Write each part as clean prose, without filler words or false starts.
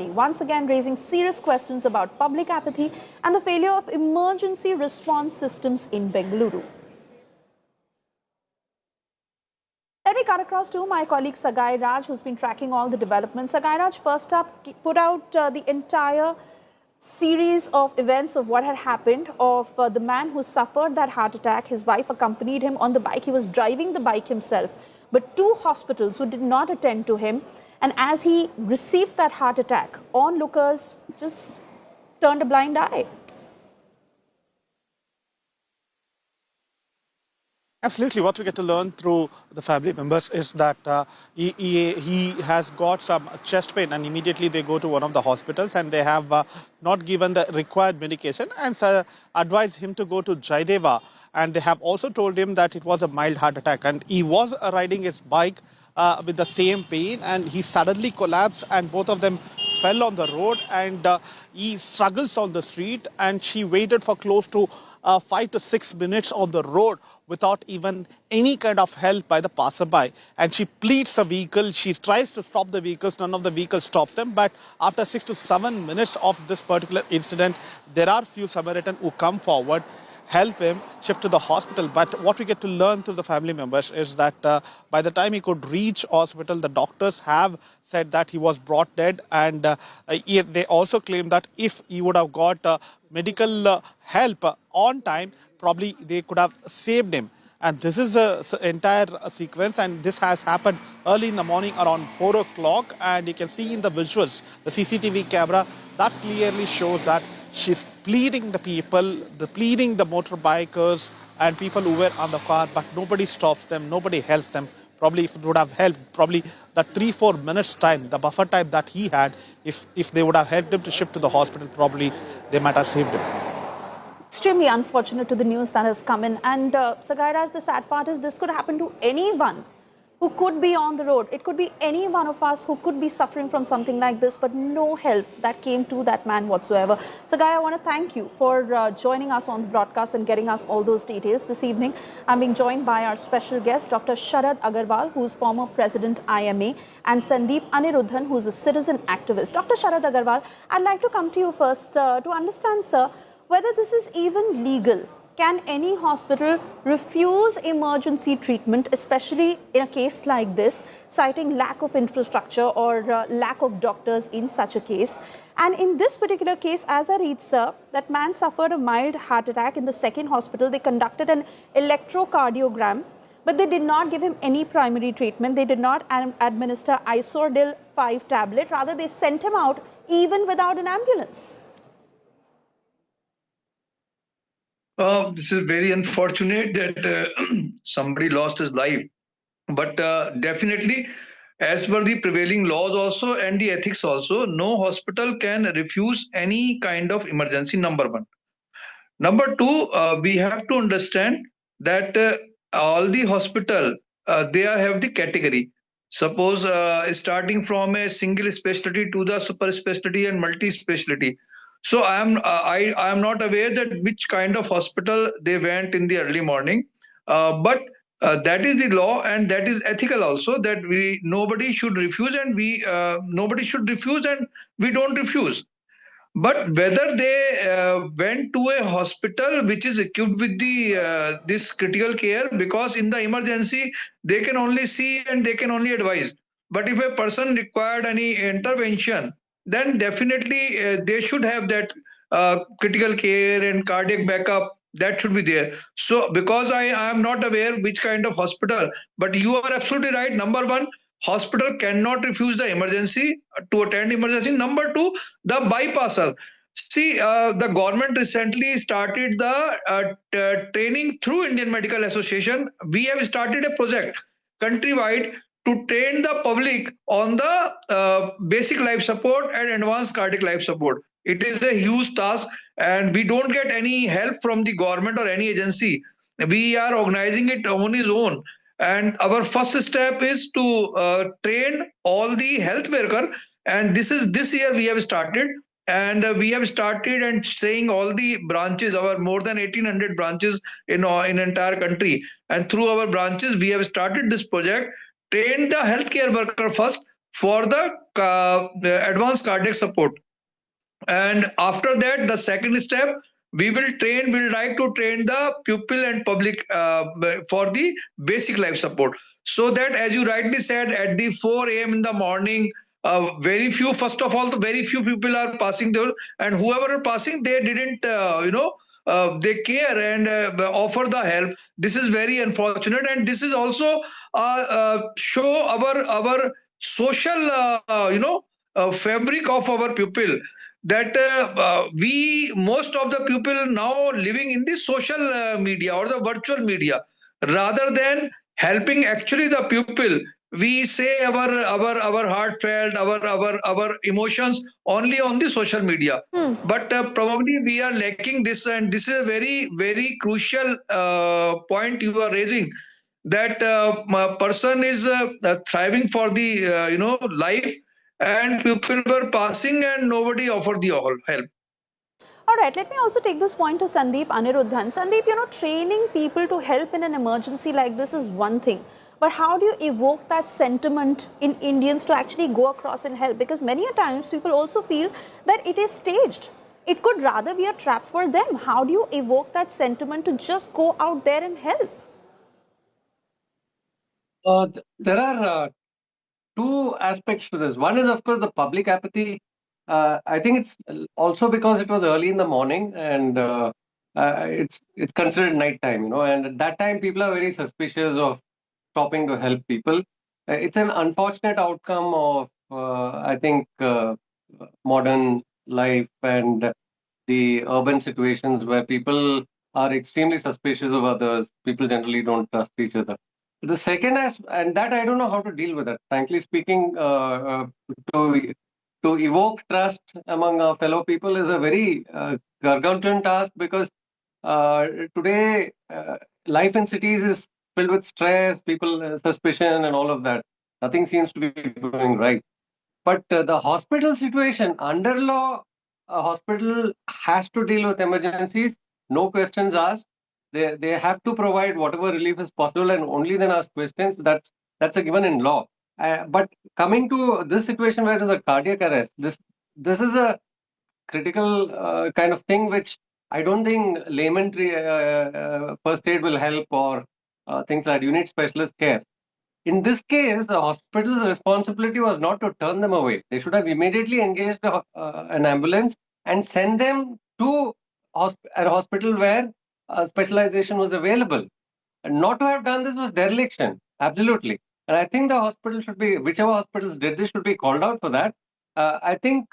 once again raising serious questions about public apathy and the failure of emergency response systems in Bengaluru. Let me cut across to my colleague Sagai Raj, who's been tracking all the developments. Sagai Raj, first up, put out the entire series of events of what had happened, of the man who suffered that heart attack. His wife accompanied him on the bike. He was driving the bike himself, but two hospitals who did not attend to him. And as he received that heart attack, onlookers just turned a blind eye. Absolutely. What we get to learn through the family members is that he has got some chest pain, and immediately they go to one of the hospitals and they have not given the required medication and advised him to go to Jaideva. And they have also told him that it was a mild heart attack, and he was riding his bike with the same pain, and he suddenly collapsed and both of them fell on the road, and he struggles on the street, and she waited for close to 5 to 6 minutes on the road without even any kind of help by the passerby. And she pleads the vehicle, she tries to stop the vehicles, none of the vehicles stops them. But after 6 to 7 minutes of this particular incident, there are few Samaritan who come forward, help him, shift to the hospital. But what we get to learn through the family members is that by the time he could reach hospital, the doctors have said that he was brought dead. And they also claim that if he would have got medical help on time, probably they could have saved him. And this is the entire sequence, and this has happened early in the morning around 4 o'clock. And you can see in the visuals, the CCTV camera, that clearly shows that she's pleading the people, pleading the motorbikers and people who were on the car, but nobody stops them, nobody helps them. Probably if it would have helped, probably that 3-4 minutes time, the buffer time that he had, if they would have helped him to shift to the hospital, probably they might have saved him. Extremely unfortunate to the news that has come in. And Sagai Raj, the sad part is this could happen to anyone who could be on the road. It could be any one of us who could be suffering from something like this, but no help that came to that man whatsoever. Sagai, I want to thank you for joining us on the broadcast and getting us all those details this evening. I'm being joined by our special guest, Dr. Sharad Agarwal, who's former president IMA, and Sandeep Aniruddhan, who's a citizen activist. Dr. Sharad Agarwal, I'd like to come to you first to understand, sir, whether this is even legal. Can any hospital refuse emergency treatment, especially in a case like this, citing lack of infrastructure or lack of doctors in such a case? And in this particular case, as I read, sir, that man suffered a mild heart attack in the second hospital. They conducted an electrocardiogram, but they did not give him any primary treatment. They did not administer Isordil 5 tablet. Rather, they sent him out even without an ambulance. This is very unfortunate that somebody lost his life. But definitely, as per the prevailing laws also and the ethics also, no hospital can refuse any kind of emergency, number one. Number two, we have to understand that all the hospital, they have the category. Suppose starting from a single specialty to the super specialty and multi specialty. So I am not aware that which kind of hospital they went in the early morning, but that is the law and that is ethical also, that nobody should refuse, and nobody should refuse and we don't refuse. But whether they went to a hospital which is equipped with the this critical care, because in the emergency they can only see and they can only advise. But if a person required any intervention, then definitely they should have that critical care and cardiac backup. That should be there. So because I am not aware which kind of hospital, but you are absolutely right. Number one, hospital cannot refuse the emergency to attend emergency. Number two, the bypasser. See, the government recently started the training through Indian Medical Association. We have started a project countrywide to train the public on the basic life support and advanced cardiac life support. It is a huge task, and we don't get any help from the government or any agency. We are organizing it on its own. And our first step is to train all the health worker. And this year we have started. And we have started and saying all the branches, our more than 1,800 branches in entire country. And through our branches, we have started this project. Train the healthcare worker first for the advanced cardiac support. And after that, the second step, we'll like to train the pupil and public for the basic life support. So that, as you rightly said, at the 4 a.m. in the morning, very few, first of all, very few people are passing there, and whoever are passing, they didn't, they care and offer the help. This is very unfortunate, and this is also show our social, fabric of our pupil, that we most of the people now living in the social media or the virtual media, rather than helping actually the pupil. We say our heartfelt, our emotions only on the social media. But probably we are lacking this, and this is a very very crucial point you are raising, that a person is thriving for the life, and people were passing and nobody offered the help. All right, let me also take this point to Sandeep Aniruddhan. Sandeep, training people to help in an emergency like this is one thing. But how do you evoke that sentiment in Indians to actually go across and help? Because many a times people also feel that it is staged. It could rather be a trap for them. How do you evoke that sentiment to just go out there and help? There are two aspects to this. One is, of course, the public apathy. I think it's also because it was early in the morning, and it's considered night time, and at that time people are very suspicious of stopping to help people. It's an unfortunate outcome of, I think, modern life and the urban situations where people are extremely suspicious of others. People generally don't trust each other. The second aspect, and that I don't know how to deal with it. Frankly speaking, to evoke trust among our fellow people is a very gargantuan task, because today life in cities is filled with stress, people suspicion, and all of that. Nothing seems to be going right. But the hospital situation, under law, a hospital has to deal with emergencies, no questions asked. They have to provide whatever relief is possible and only then ask questions. That's a given in law. But coming to this situation where it is a cardiac arrest, this is a critical kind of thing which I don't think layman first aid will help, or things like that. You need specialist care. In this case, the hospital's responsibility was not to turn them away. They should have immediately engaged an ambulance and send them to a hospital where specialization was available. And not to have done this was dereliction, absolutely. And I think the hospital should be, whichever hospitals did this, should be called out for that. I think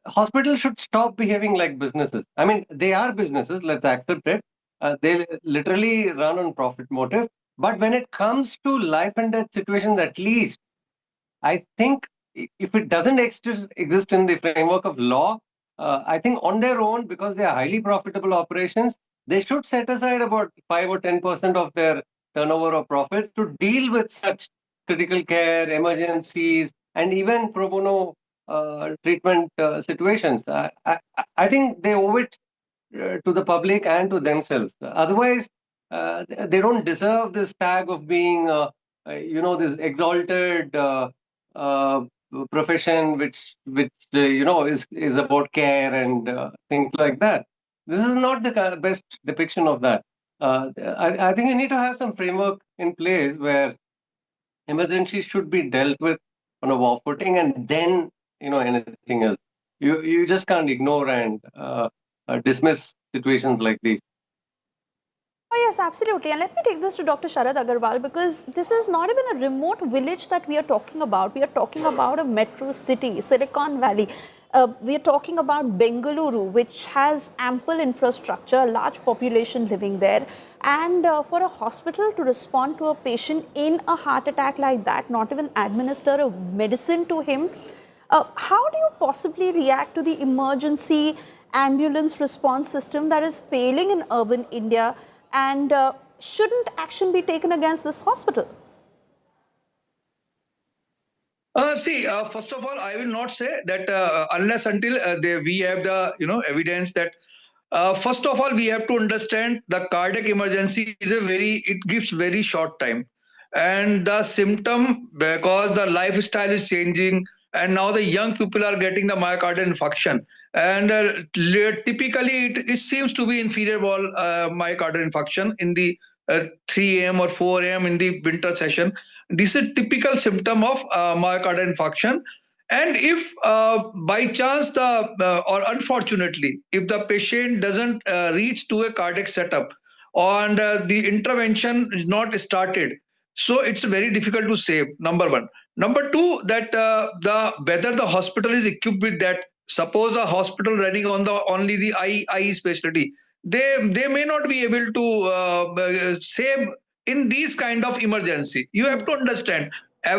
hospitals should stop behaving like businesses. I mean, they are businesses, let's accept it. They literally run on profit motive. But when it comes to life and death situations, at least, I think if it doesn't exist in the framework of law, I think on their own, because they are highly profitable operations, they should set aside about 5 or 10% of their turnover or profits to deal with such critical care, emergencies, and even pro bono treatment situations. I think they owe it to the public and to themselves. Otherwise, they don't deserve this tag of being, this exalted uh, profession, which is about care and things like that. This is not the best depiction of that. I think you need to have some framework in place where emergencies should be dealt with on a war footing, and then anything else. You just can't ignore and dismiss situations like these. Oh, yes, absolutely. And let me take this to Dr. Sharad Agarwal, because this is not even a remote village that we are talking about. We are talking about a metro city, Silicon Valley. We are talking about Bengaluru, which has ample infrastructure, a large population living there. And for a hospital to respond to a patient in a heart attack like that, not even administer a medicine to him, how do you possibly react to the emergency ambulance response system that is failing in urban India? And shouldn't action be taken against this hospital? First of all, I will not say that unless until we have the evidence that. First of all, we have to understand the cardiac emergency is it gives very short time. and the symptom, because the lifestyle is changing, and now the young people are getting the myocardial infarction, and typically it seems to be inferior wall myocardial infarction in the 3 a.m. or 4 a.m. in the winter session. This is typical symptom of myocardial infarction. And if by chance or unfortunately, if the patient doesn't reach to a cardiac setup, and the intervention is not started, so it's very difficult to save. Number one. Number two, that the whether the hospital is equipped with that. Suppose a hospital running on the only the eye specialty, they may not be able to save in these kind of emergency. You have to understand,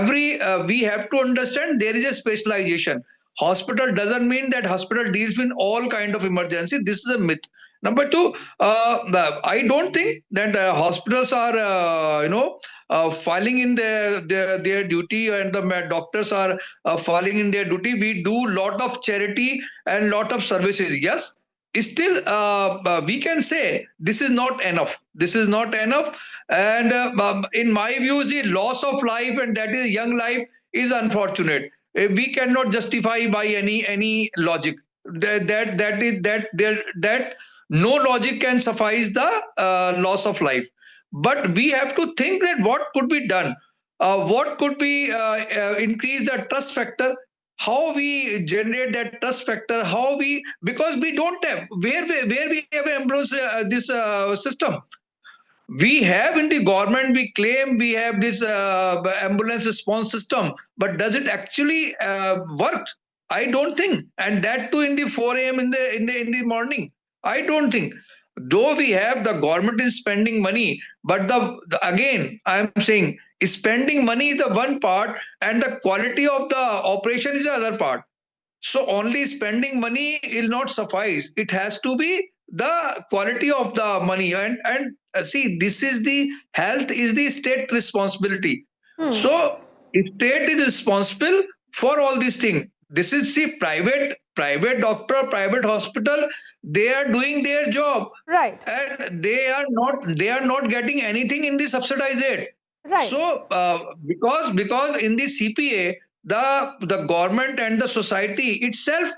we have to understand there is a specialization. Hospital doesn't mean that hospital deals with all kind of emergency. This is a myth. Number two, I don't think that hospitals are filing in their duty, and the doctors are filing in their duty. We do lot of charity and lot of services. Yes, still we can say this is not enough. This is not enough. And in my view, the loss of life, and that is young life, is unfortunate. We cannot justify by any logic. That no logic can suffice the loss of life. But we have to think that what could be done, what could be increase the trust factor, how we generate that trust factor, how we, because we don't have where we have ambulance this system. We have in the government, we claim we have this ambulance response system, but does it actually work? I don't think. And that too in the 4 a.m. in the morning. I don't think. Though we have, the government is spending money, but again I'm saying, spending money is the one part, and the quality of the operation is the other part. So only spending money will not suffice. It has to be the quality of the money. And see, this is the health is the state responsibility. So state is responsible for all these things. This is, see, private doctor, private hospital, they are doing their job. Right. And they are not getting anything in the subsidized rate. Right. So because in the CPA, the government and the society itself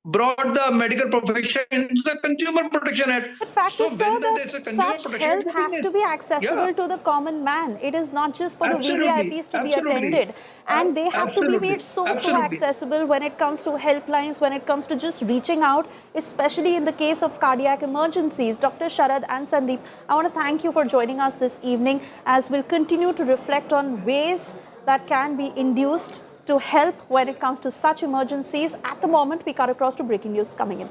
brought the medical profession into the Consumer Protection Act. But fact So is, sir, when that there's a consumer such protection help act, has to be accessible Yeah. to the common man. It is not just for the Absolutely. VVIPs to be Absolutely. attended. And they have to be Absolutely. made so Absolutely. accessible when it comes to helplines, when it comes to just reaching out, especially in the case of cardiac emergencies. Dr. Sharad and Sandeep, I want to thank you for joining us this evening, as we'll continue to reflect on ways that can be induced to help when it comes to such emergencies. At the moment, we cut across to breaking news coming in.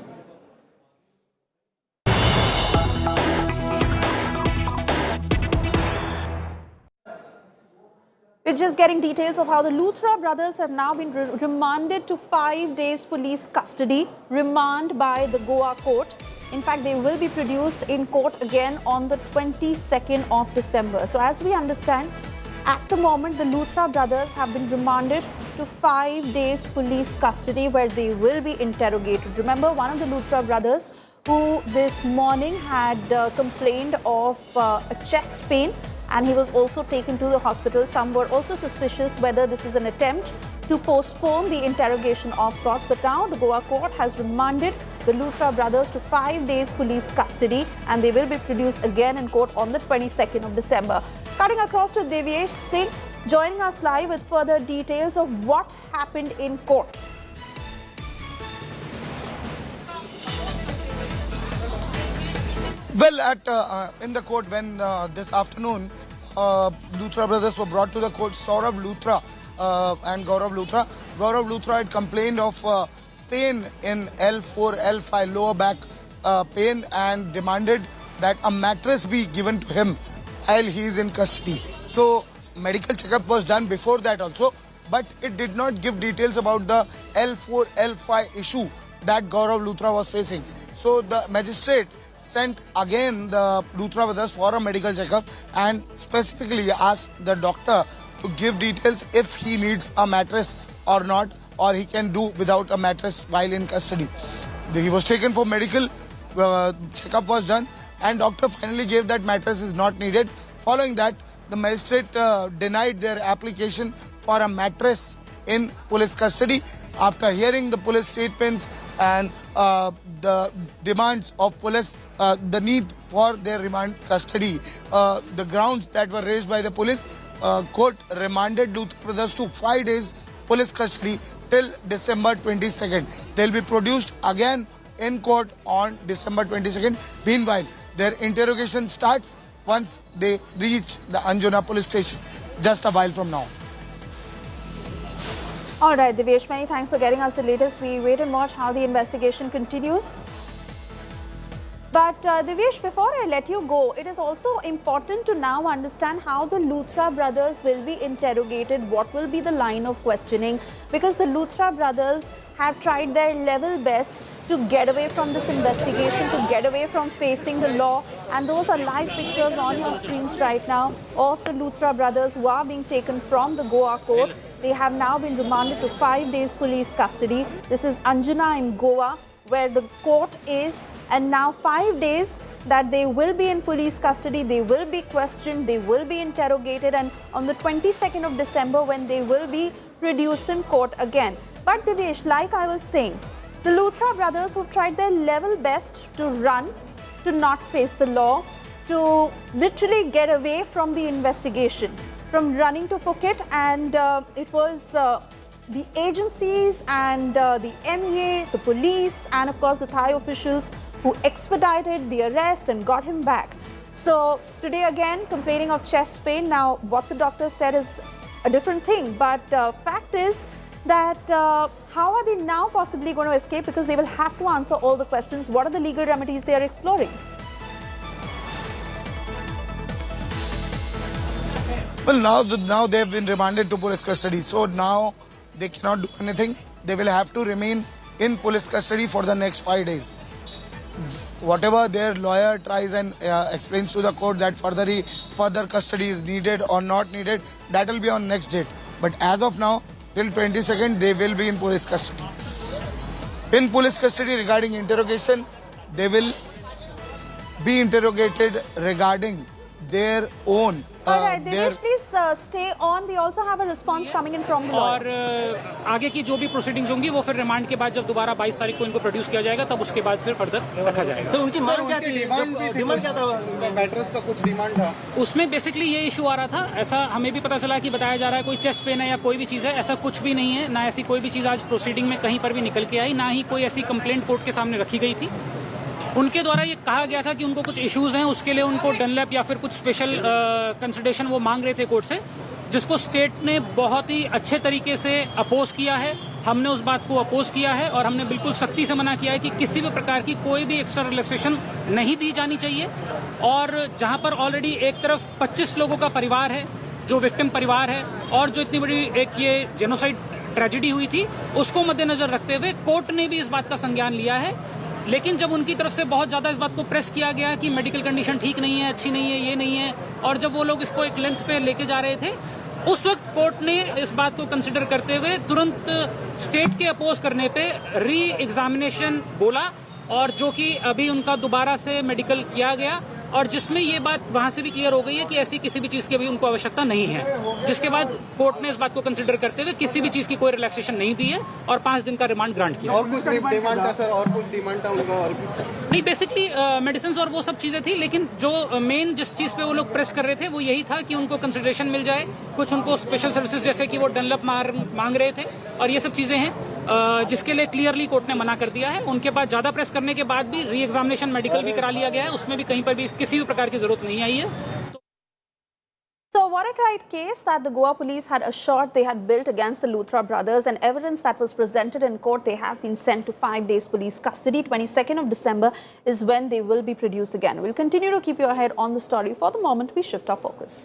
We're just getting details of how the Luthra brothers have now been remanded to 5 days police custody, remand by the Goa court. In fact, they will be produced in court again on the 22nd of December. So as we understand, at the moment, the Luthra brothers have been remanded to 5 days police custody, where they will be interrogated. Remember, one of the Luthra brothers who this morning had complained of a chest pain, and he was also taken to the hospital. Some were also suspicious whether this is an attempt to postpone the interrogation of sorts. But now the Goa court has remanded the Luthra brothers to 5 days police custody, and they will be produced again in court on the 22nd of December. Cutting across to Devyesh Singh, joining us live with further details of what happened in court. Well, in the court, when this afternoon Luthra brothers were brought to the court, Saurabh Luthra and Gaurav Luthra. Gaurav Luthra had complained of pain in L4, L5 lower back pain, and demanded that a mattress be given to him while he is in custody. So medical checkup was done before that also, but it did not give details about the L4, L5 issue that Gaurav Luthra was facing. So the magistrate sent again the Luthra brothers for a medical checkup and specifically asked the doctor to give details if he needs a mattress or not, or he can do without a mattress while in custody. He was taken for medical checkup was done, and doctor finally gave that mattress is not needed. Following that, the magistrate denied their application for a mattress in police custody. After hearing the police statements and the demands of police, the need for their remand custody, the grounds that were raised by the police, court remanded Luthra brothers to 5 days police custody till December 22nd. They'll be produced again in court on December 22nd. Meanwhile, their interrogation starts once they reach the Anjuna police station just a while from now. All right, Divyesh, many thanks for getting us the latest. We wait and watch how the investigation continues. But Divyesh, before I let you go, it is also important to now understand how the Luthra brothers will be interrogated, what will be the line of questioning, because the Luthra brothers have tried their level best to get away from this investigation, to get away from facing the law. And those are live pictures on your screens right now of the Luthra brothers who are being taken from the Goa court. They have now been remanded to 5 days police custody. This is Anjuna in Goa, where the court is, and now 5 days that they will be in police custody, they will be questioned, they will be interrogated, and on the 22nd of December when they will be produced in court again. But Divyesh, like I was saying, the Luthra brothers who've tried their level best to run, to not face the law, to literally get away from the investigation, from running to Phuket, and it was the agencies and the MEA, the police, and of course the Thai officials who expedited the arrest and got him back. So today again complaining of chest pain. Now what the doctor said is a different thing, but fact is that how are they now possibly going to escape, because they will have to answer all the questions. What are the legal remedies they are exploring? Well, now they have been remanded to police custody, so now they cannot do anything. They will have to remain in police custody for the next 5 days. Whatever their lawyer tries and explains to the court that further custody is needed or not needed, that will be on next date. But as of now, till 22nd, they will be in police custody. In police custody regarding interrogation, they will be interrogated regarding their own. All right, Divyesh, please stay on. We also have a response coming in from the lawyer. और आगे की जो भी proceedings होंगी वो फिर remand के बाद जब दोबारा 22 तारीख को इनको प्रोड्यूस किया जाएगा तब उसके बाद फिर फर्दर रखा जाएगा। तो उनकी मांग क्या थी? डिमांड क्या था? मैट्रेस का कुछ डिमांड था? उसमें बेसिकली ये इशू आ रहा था, ऐसा हमें भी पता चला कि बताया जा रहा है कोई चेस्ट पेन है या कोई भी चीज़ है, ऐसा कुछ भी नहीं है। ना ऐसी कोई भी चीज़ आज प्रोसीडिंग में कहीं पर भी निकल के आई, ना ही कोई ऐसी कंप्लेंट कोर्ट के सामने रखी गई थी। उनके द्वारा ये कहा गया था कि उनको कुछ इश्यूज हैं, उसके लिए उनको डनलैप या फिर कुछ स्पेशल कंसिडरेशन वो मांग रहे थे कोर्ट से, जिसको स्टेट ने बहुत ही अच्छे तरीके से अपोज किया है। हमने उस बात को अपोज किया है और हमने बिल्कुल सख्ती से मना किया है कि किसी भी प्रकार की कोई भी एक्स्ट्रा रिलैक्सेशन नहीं दी जानी चाहिए। और जहां पर ऑलरेडी एक तरफ 25 लोगों का परिवार है जो विक्टिम परिवार है, और जो इतनी बड़ी एक ये जेनोसाइड ट्रेजेडी हुई थी, उसको मद्देनजर रखते हुए कोर्ट ने भी इस बात का संज्ञान लिया है। लेकिन जब उनकी तरफ से बहुत ज़्यादा इस बात को प्रेस किया गया कि मेडिकल कंडीशन ठीक नहीं है, अच्छी नहीं है, ये नहीं है, और जब वो लोग इसको एक लेंथ पे लेके जा रहे थे, उस वक्त कोर्ट ने इस बात को कंसिडर करते हुए तुरंत स्टेट के अपोज करने पे री एग्जामिनेशन बोला, और जो कि अभी उनका दोबारा से मेडिकल किया गया, और जिसमें ये बात वहां से भी क्लियर हो गई है कि ऐसी किसी भी चीज़ की अभी उनको आवश्यकता नहीं है। जिसके बाद कोर्ट ने इस बात को कंसिडर करते हुए किसी भी चीज़ की कोई रिलैक्सेशन नहीं दी है और 5 दिन का रिमांड ग्रांट किया। और कुछ डिमांड था सर? और कुछ डिमांड था उनका? और नहीं, बेसिकली मेडिसिन और वो सब चीज़ें थी, लेकिन जो मेन जिस चीज़ पे वो लोग प्रेस कर रहे थे वो यही था कि उनको कंसिडरेशन मिल जाए, कुछ उनको स्पेशल सर्विसेज जैसे कि वो डनलप मांग रहे थे, और ये सब चीज़ें हैं जिसके लिए क्लियरली कोर्ट ने मना कर दिया है। उनके बाद ज़्यादा प्रेस करने के बाद भी री एग्जामिनेशन मेडिकल भी करा लिया गया है, उसमें भी कहीं पर भी किसी भी प्रकार की जरूरत नहीं आई है। So watertight case that the Goa police had assured they had built against the Luthra brothers, and evidence that was presented in court, they have been sent to 5 days police custody. 22nd of December is when they will be produced again. We'll continue to keep you ahead on the story. For the moment, we shift our focus.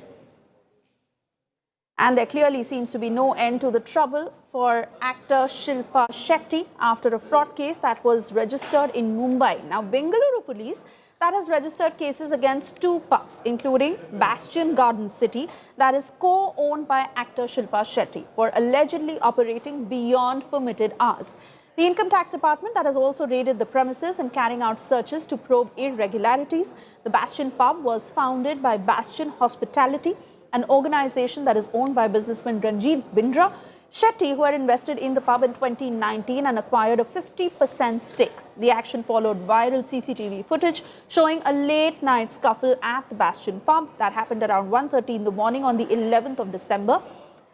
And there clearly seems to be no end to the trouble for actor Shilpa Shetty after a fraud case that was registered in Mumbai. Now, Bengaluru police that has registered cases against 2 pubs, including Bastion Garden City, that is co-owned by actor Shilpa Shetty, for allegedly operating beyond permitted hours. The Income Tax Department that has also raided the premises and carrying out searches to probe irregularities. The Bastion pub was founded by Bastion Hospitality an organization that is owned by businessman Ranjit Bindra Shetty, who had invested in the pub in 2019 and acquired a 50% stake. The action followed viral CCTV footage showing a late-night scuffle at the Bastion pub that happened around 1:30 in the morning on the 11th of December.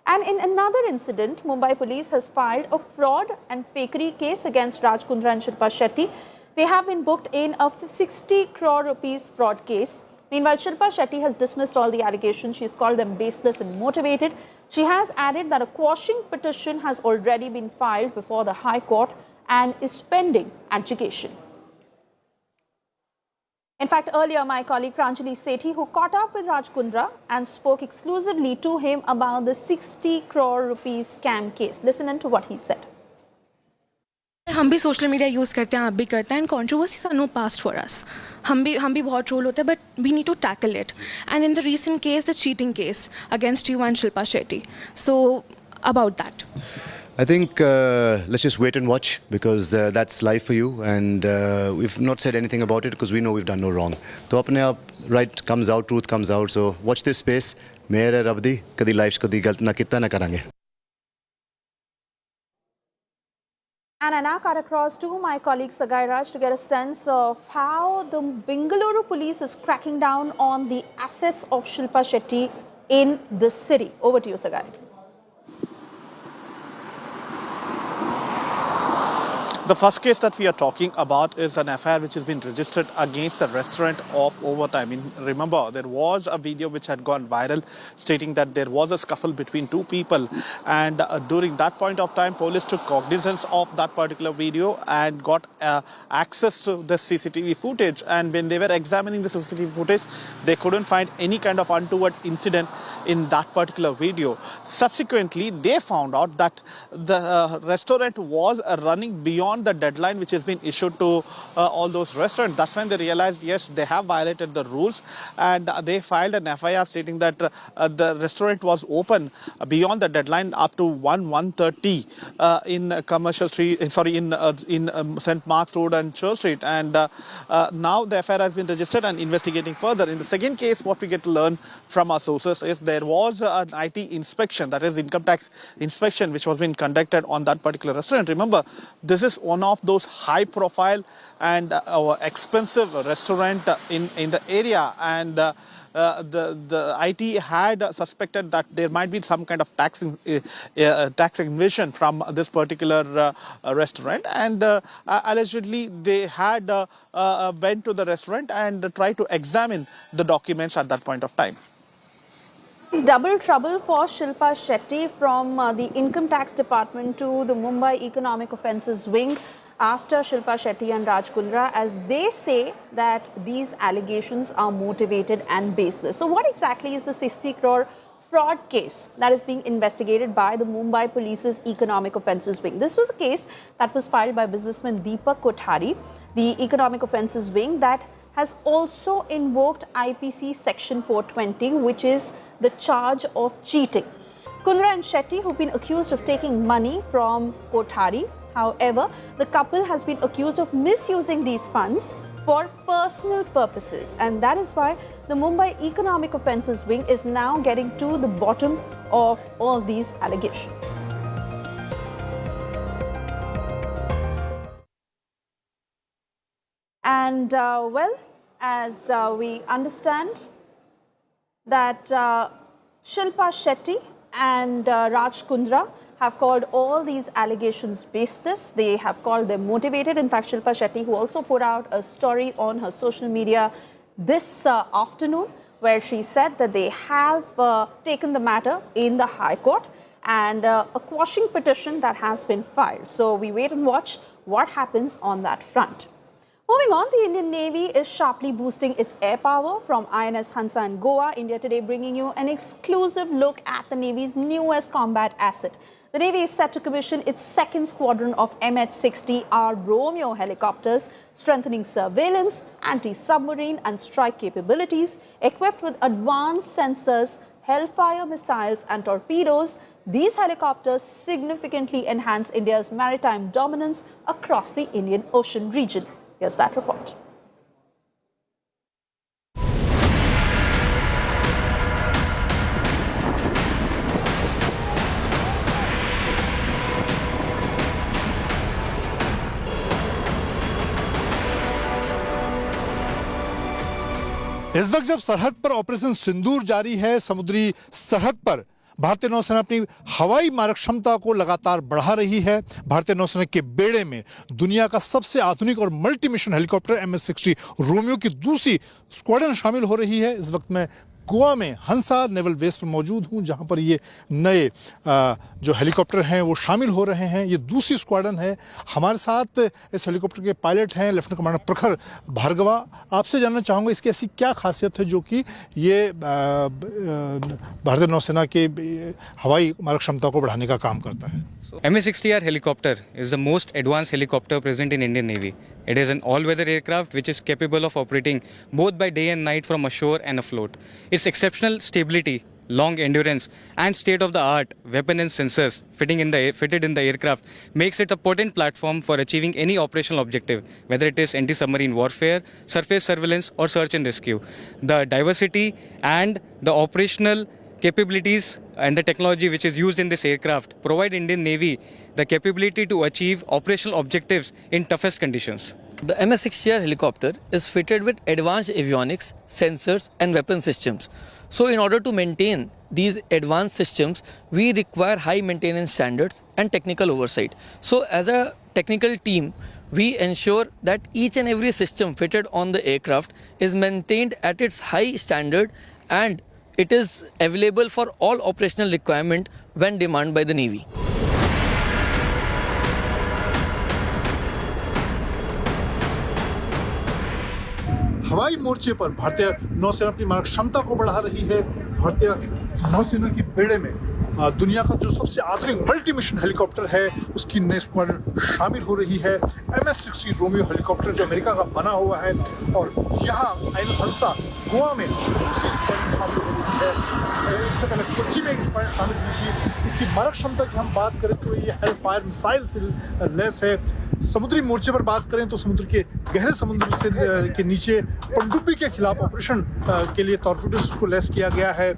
And in another incident, Mumbai police has filed a fraud and fakery case against Raj Kundra and Shilpa Shetty. They have been booked in a 60 crore rupees fraud case. Meanwhile, Shilpa Shetty has dismissed all the allegations. She's called them baseless and motivated. She has added that a quashing petition has already been filed before the High Court and is pending adjudication. In fact, earlier, my colleague Pranjali Sethi, who caught up with Raj Kundra and spoke exclusively to him about the 60 crore rupees scam case. Listen in to what he said. हम भी social media use करते हैं, आप भी करते हैं, and controversies are no past for us. हम भी बहुत ट्रोल होते हैं, but we need to tackle it. And in the recent case, the cheating case against you and Shilpa Shetty. So about that. I think let's just wait and watch, because that's life for you, and we've not said anything about it because we know we've done no wrong. तो अपने आप right comes out, truth comes out. So watch this space. मेरे रब दी कदी life कदी गलत ना कितना ना करांगे. And I now cut across to my colleague Sagai Raj to get a sense of how the Bengaluru police is cracking down on the assets of Shilpa Shetty in the city. Over to you, Sagai. The first case that we are talking about is an affair which has been registered against the restaurant of Overtime. Remember, there was a video which had gone viral stating that there was a scuffle between two people, and during that point of time, police took cognizance of that particular video and got access to the CCTV footage. And when they were examining the CCTV footage, they couldn't find any kind of untoward incident in that particular video. Subsequently, they found out that the restaurant was running beyond the deadline which has been issued to all those restaurants. That's when they realized, yes, they have violated the rules, and they filed an FIR stating that the restaurant was open beyond the deadline up to 1:30 in Commercial Street, in St. Mark's Road and Church Street. And now the FIR has been registered and investigating further. In the second case, what we get to learn from our sources is there was an IT inspection, that is income tax inspection, which was being conducted on that particular restaurant. Remember, this is one of those high profile and expensive restaurant in the area, and the IT had suspected that there might be some kind of tax evasion from this particular restaurant, and allegedly they had went to the restaurant and tried to examine the documents at that point of time. It's double trouble for Shilpa Shetty from the Income Tax Department to the Mumbai Economic Offences Wing after Shilpa Shetty and Raj Kundra, as they say that these allegations are motivated and baseless. So what exactly is the 60 crore fraud case that is being investigated by the Mumbai Police's Economic Offences Wing? This was a case that was filed by businessman Deepak Kothari, the Economic Offences Wing, that has also invoked IPC section 420, which is the charge of cheating. Kundra and Shetty, who've been accused of taking money from Kothari. However, the couple has been accused of misusing these funds for personal purposes, and that is why the Mumbai Economic Offences Wing is now getting to the bottom of all these allegations. And well, as we understand that Shilpa Shetty and Raj Kundra have called all these allegations baseless. They have called them motivated. In fact, Shilpa Shetty, who also put out a story on her social media this afternoon, where she said that they have taken the matter in the High Court, and a quashing petition that has been filed. So we wait and watch what happens on that front. Moving on, the Indian Navy is sharply boosting its air power from INS Hansa in Goa. India Today bringing you an exclusive look at the Navy's newest combat asset. The Navy is set to commission its second squadron of MH-60R Romeo helicopters, strengthening surveillance, anti-submarine and strike capabilities. Equipped with advanced sensors, Hellfire missiles and torpedoes, these helicopters significantly enhance India's maritime dominance across the Indian Ocean region. Here's that report. इस वक्त जब सरहद पर operation सिंदूर जारी है, समुद्री सरहद पर भारतीय नौसेना अपनी हवाई मारक क्षमता को लगातार बढ़ा रही है। भारतीय नौसेना के बेड़े में दुनिया का सबसे आधुनिक और multi mission helicopter MS-60 Romeo की दूसरी स्क्वाड्रन शामिल हो रही है। इस वक्त मैं गोवा में हंसा नेवल बेस पर मौजूद हूं, जहां पर ये नए जो हेलीकॉप्टर हैं वो शामिल हो रहे हैं। ये दूसरी स्क्वाड्रन है। हमारे साथ इस हेलीकॉप्टर के पायलट हैं लेफ्टिनेंट कमांडर प्रखर भार्गवा। आपसे जानना चाहूँगा इसकी ऐसी क्या खासियत है जो कि ये भारतीय नौसेना के हवाई मारक क्षमता को बढ़ाने का काम करता है। MS-60R helicopter is the most advanced helicopter present in Indian Navy. It is an all-weather aircraft which is capable of operating both by day and night from ashore and afloat. Its exceptional stability, long endurance, and state-of-the-art weapon and sensors fitted in the aircraft makes it a potent platform for achieving any operational objective, whether it is anti-submarine warfare, surface surveillance, or search and rescue. The diversity and the operational capabilities and the technology which is used in this aircraft provide Indian Navy the capability to achieve operational objectives in toughest conditions. The MS-60R helicopter is fitted with advanced avionics, sensors and weapon systems. So in order to maintain these advanced systems, we require high maintenance standards and technical oversight. So as a technical team, we ensure that each and every system fitted on the aircraft is maintained at its high standard and it is available for all operational requirement when demanded by the Navy. हवाई मोर्चे पर भारतीय नौसेना अपनी मारक क्षमता को बढ़ा रही है। भारतीय नौसेना की बेड़े में दुनिया का जो सबसे आधुनिक मल्टी मिशन हेलीकॉप्टर है उसकी नई स्क्वाड्रन शामिल हो रही है। MS-60 रोमियो हेलीकॉप्टर जो अमेरिका का बना हुआ है और यहाँ हंसा गोवा में दूसरी स्क्वाड्रन शामिल हो रही है। इससे पहले कोच्चि में एक स्क्वाड्रन शामिल हुई थी। इसकी मारक क्षमता की हम बात करें तो ये हेल फायर मिसाइल से लैस है। समुद्री मोर्चे पर बात करें तो समुद्र के गहरे समुद्र से के नीचे पनडुब्बी के खिलाफ ऑपरेशन के लिए टॉर्पीडोस को लैस किया गया है।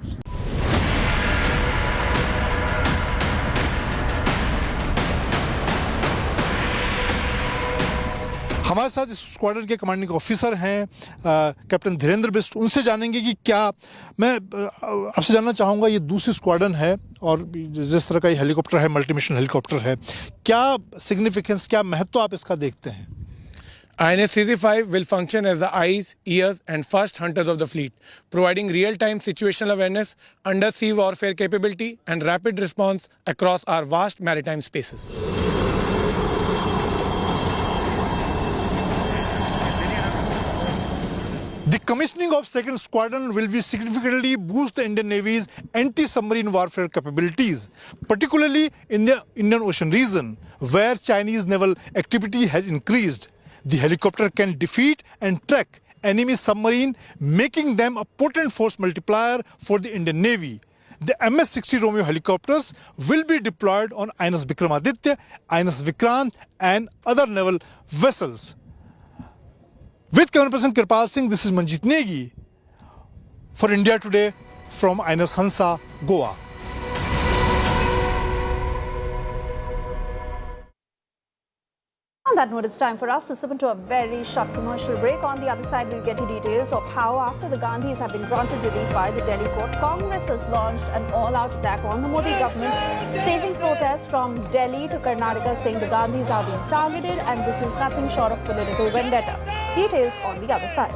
हमारे साथ इस स्क्वाड्रन के कमांडिंग ऑफिसर हैं कैप्टन धीरेन्द्र बिस्ट। उनसे जानेंगे कि क्या मैं आपसे जानना चाहूँगा, ये दूसरी स्क्वाड्रन है और जिस तरह का ये हेलीकॉप्टर है, मल्टी मिशन हेलीकॉप्टर है, क्या सिग्निफिकेंस, क्या महत्व आप इसका देखते हैं? INS-35 will function as the eyes, ears and first hunters of the fleet, providing real-time situational awareness, undersea warfare capability and rapid response across our vast maritime spaces. The commissioning of second squadron will be significantly boost the Indian Navy's anti-submarine warfare capabilities, particularly in the Indian Ocean region, where Chinese naval activity has increased. The helicopter can defeat and track enemy submarine, making them a potent force multiplier for the Indian Navy. The MS-60 Romeo helicopters will be deployed on INS Vikramaditya, INS Vikrant and other naval vessels. With camera person Kirpal Singh, this is Manjit Negi for India Today from INS Hansa, Goa. On that note, it's time for us to slip into a very short commercial break. On the other side, we'll get you details of how, after the Gandhis have been granted relief by the Delhi court, Congress has launched an all-out attack on the Modi government, staging protests from Delhi to Karnataka, saying the Gandhis are being targeted and this is nothing short of political vendetta. Details on the other side.